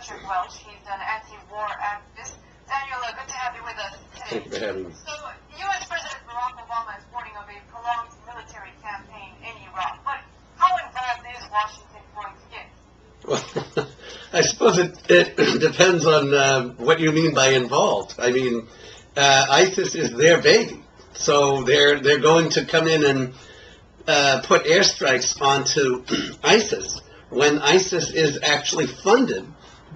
Patrick Welch. He's an anti-war activist. Daniel, good to have you with us today. Thank you for having me. So, U.S. President Barack Obama is warning of a prolonged military campaign in Iraq. But how involved is Washington going to get? Well, I suppose it depends on what you mean by involved. I mean, ISIS is their baby, so they're going to come in and put airstrikes onto ISIS when ISIS is actually funded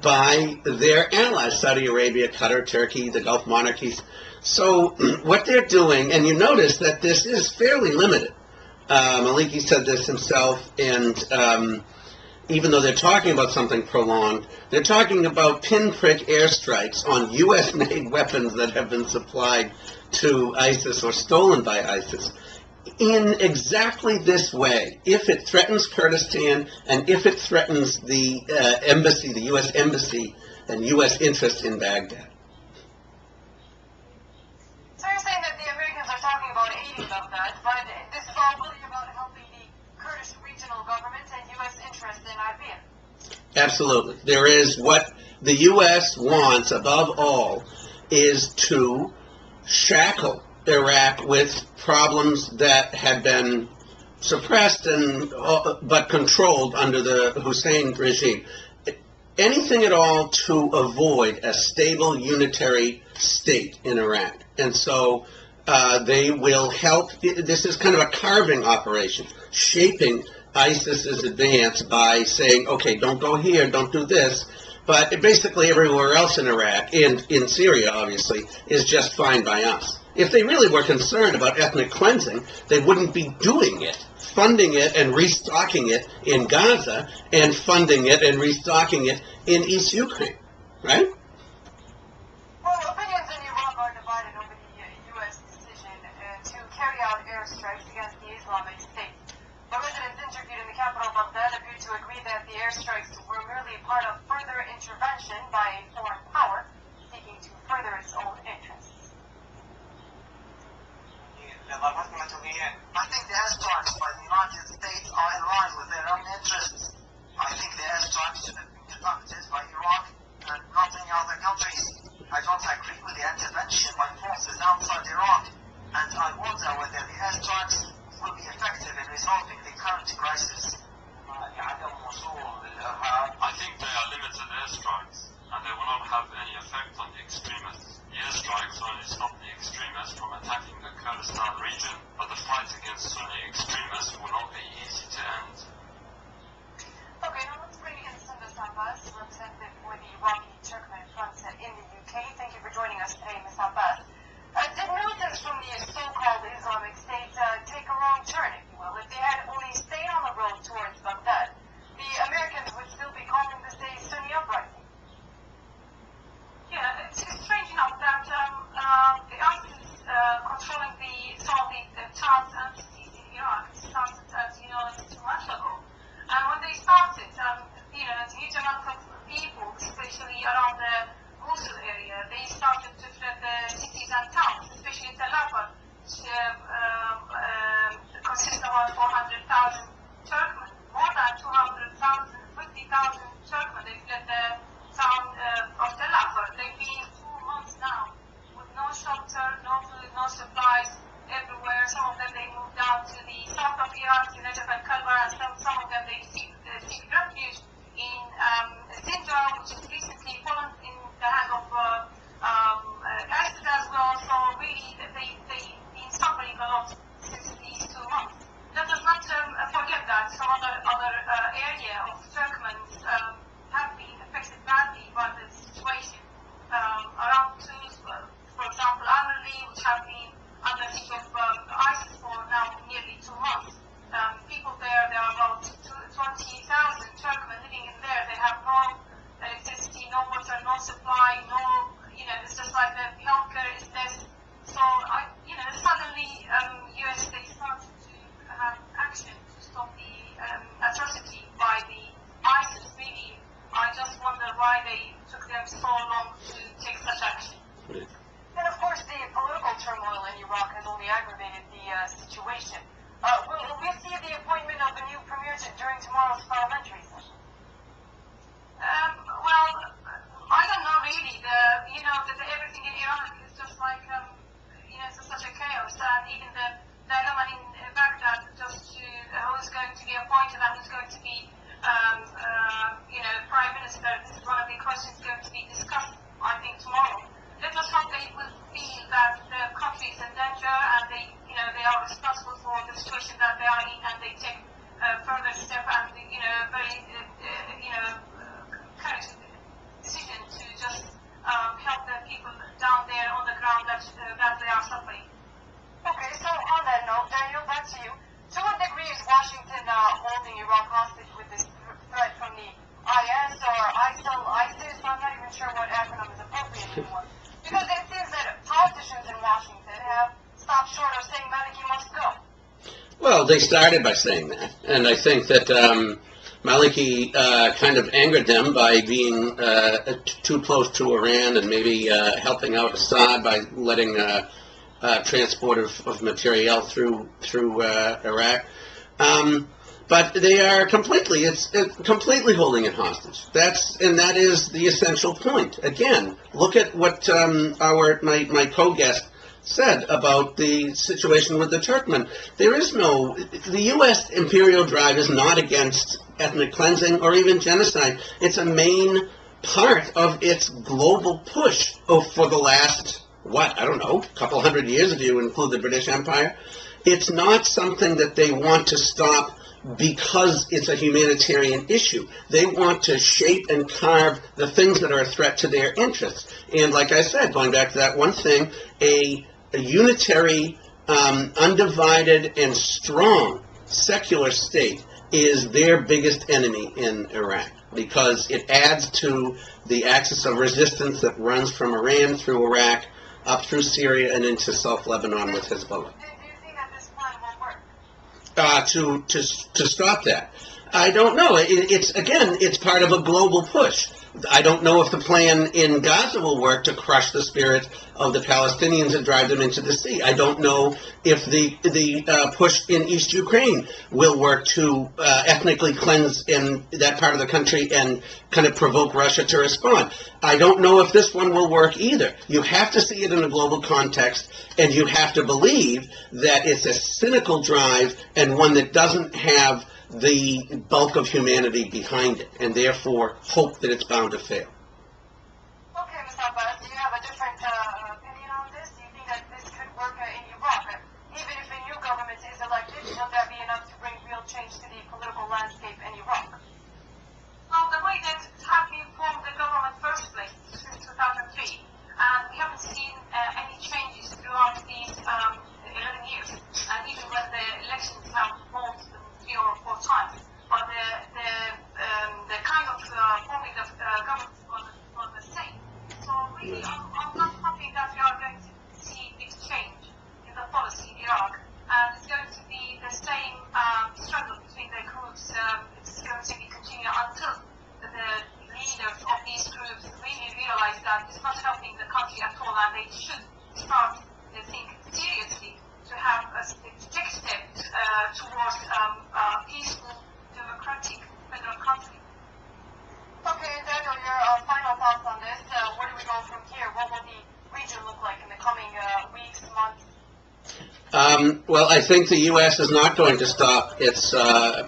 by their allies, Saudi Arabia, Qatar, Turkey, the Gulf monarchies. So what they're doing, and you notice that this is fairly limited. Maliki said this himself, and even though they're talking about something prolonged, they're talking about pinprick airstrikes on U.S.-made weapons that have been supplied to ISIS or stolen by ISIS in exactly this way. If it threatens Kurdistan and if it threatens the embassy, the U.S. embassy and U.S. interest in Baghdad. So you're saying that the Americans are talking about aiding Baghdad, but this is all really about helping the Kurdish regional government and U.S. interest in Idlib. Absolutely. There is what the U.S. wants above all is to shackle Iraq with problems that had been suppressed and but controlled under the Hussein regime. Anything at all to avoid a stable unitary state in Iraq. And so they will help. This is kind of a carving operation, shaping ISIS's advance by saying, okay, don't go here, don't do this. But basically everywhere else in Iraq, and in Syria, obviously, is just fine by us. If they really were concerned about ethnic cleansing, they wouldn't be doing it, funding it and restocking it in Gaza, and funding it and restocking it in East Ukraine, right? Well, opinions in Iraq are divided over the U.S. decision to carry out airstrikes against the Islamic State. The residents interviewed in the capital of Baghdad appear to agree that the airstrikes were merely part of further intervention by a foreign power seeking to further its own interests. I think the airstrikes by the United States are in line with their own interests. I think the airstrikes should have been conducted by Iraq and not any other countries. I don't agree with the intervention by forces outside Iraq, and I wonder whether the airstrikes will be effective in resolving the current crisis. I think they are limited airstrikes, and they will not have any effect on the extremists. The airstrikes only stop the extremists from attacking the Kurdistan region, but the fight against Sunni extremists will not be easy to end. Okay, now let's bring in Sundar Abbas, representative for the Iraqi Turkmen Front in the UK. Thank you for joining us today, Ms. Abbas. Did militants from the so-called Islamic State take a wrong turn, if you will? If they had only stayed on the road towards Baghdad, the Americans would still be calling this a Sunni uprising. Yeah, it's strange enough that the ISIS controlling some of the towns and cities in Iraq started, as you know, 2 months ago. And when they started, a huge amount of people, especially around the Mosul area, they started to flood the cities and towns, especially Tel Aviv, which consists of about 400,000 Turkmen, more than 200,000, 50,000 Turkmen. They fled the town of Tel Aviv. They've been 2 months now with no shelter, no food, no supplies everywhere. Some of them they moved down to the south of Iraq, to Najaf and Kalbar, and some of them they seek refuge in Sinjar, which has recently fallen in the hand of ISIS as well. So really, they've been suffering a lot since these 2 months. Let us not forget that some other area of Turkmens have been affected badly by the situation around Tunis, for example, Amerli, which have been under siege of ISIS for now nearly 2 months. People there are about 20,000 Turkmen living in there. They have no electricity, no water, no supply, no, it's just like the healthcare is this. So, suddenly US they started to have action to stop the atrocity by the ISIS. Really, I just wonder why they took them so long to take such action. And of course, the political turmoil in Iraq has only aggravated the situation. Will we see the appointment of a new premier during tomorrow's parliamentary session? Well, appropriate anymore. Because it seems that politicians in Washington have stopped short of saying Maliki must go. Well, they started by saying that, and I think that Maliki kind of angered them by being too close to Iran and maybe helping out Assad by letting transport of material through Iraq. But they are completely holding it hostage. That is the essential point. Again, look at what my co-guest said about the situation with the Turkmen. The U.S. imperial drive is not against ethnic cleansing or even genocide. It's a main part of its global push for the last, couple hundred years if you include the British Empire. It's not something that they want to stop because it's a humanitarian issue. They want to shape and carve the things that are a threat to their interests. And like I said, going back to that one thing, a unitary, undivided, and strong secular state is their biggest enemy in Iraq because it adds to the axis of resistance that runs from Iran through Iraq, up through Syria, and into South Lebanon with Hezbollah. Do you think that this plan will work? To stop that, I don't know. It's part of a global push. I don't know if the plan in Gaza will work to crush the spirit of the Palestinians and drive them into the sea. I don't know if the push in East Ukraine will work to ethnically cleanse in that part of the country and kind of provoke Russia to respond. I don't know if this one will work either. You have to see it in a global context, and you have to believe that it's a cynical drive and one that doesn't have the bulk of humanity behind it, and therefore hope that it's bound to fail. Okay, Mr. Abbas, do you have a different opinion on this? Do you think that this could work in Iraq? Even if a new government is elected, will that be enough to bring real change to the political landscape in Iraq? Well, the way that have been formed the government first place since 2003, and we haven't seen any changes throughout these 11 years, and even when the elections have moved 3 or 4 times, but the kind of forming of government was the same. So really, I'm not hoping that we are going to see big change in the policy in Iraq, and it's going to be the same struggle between the groups. It's going to be continuing until the leaders of these groups really realize that it's not helping the country at all, and they should start to think seriously to have a take step towards peaceful, democratic federal country. Okay, Daniel, your final thoughts on this. Where do we go from here? What will the region look like in the coming weeks, months? Well, I think the U.S. is not going to stop its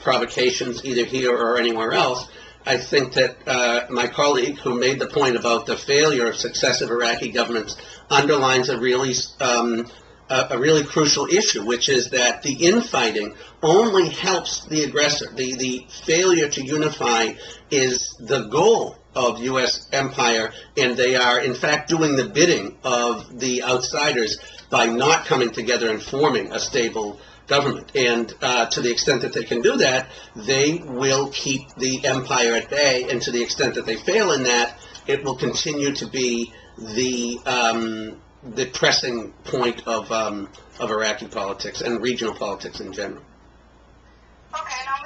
provocations either here or anywhere else. I think that my colleague who made the point about the failure of successive Iraqi governments underlines a really crucial issue, which is that the infighting only helps the aggressor. The failure to unify is the goal of U.S. empire, and they are, in fact, doing the bidding of the outsiders by not coming together and forming a stable government. And to the extent that they can do that, they will keep the empire at bay, and to the extent that they fail in that, it will continue to be the pressing point of Iraqi politics and regional politics in general. Okay, now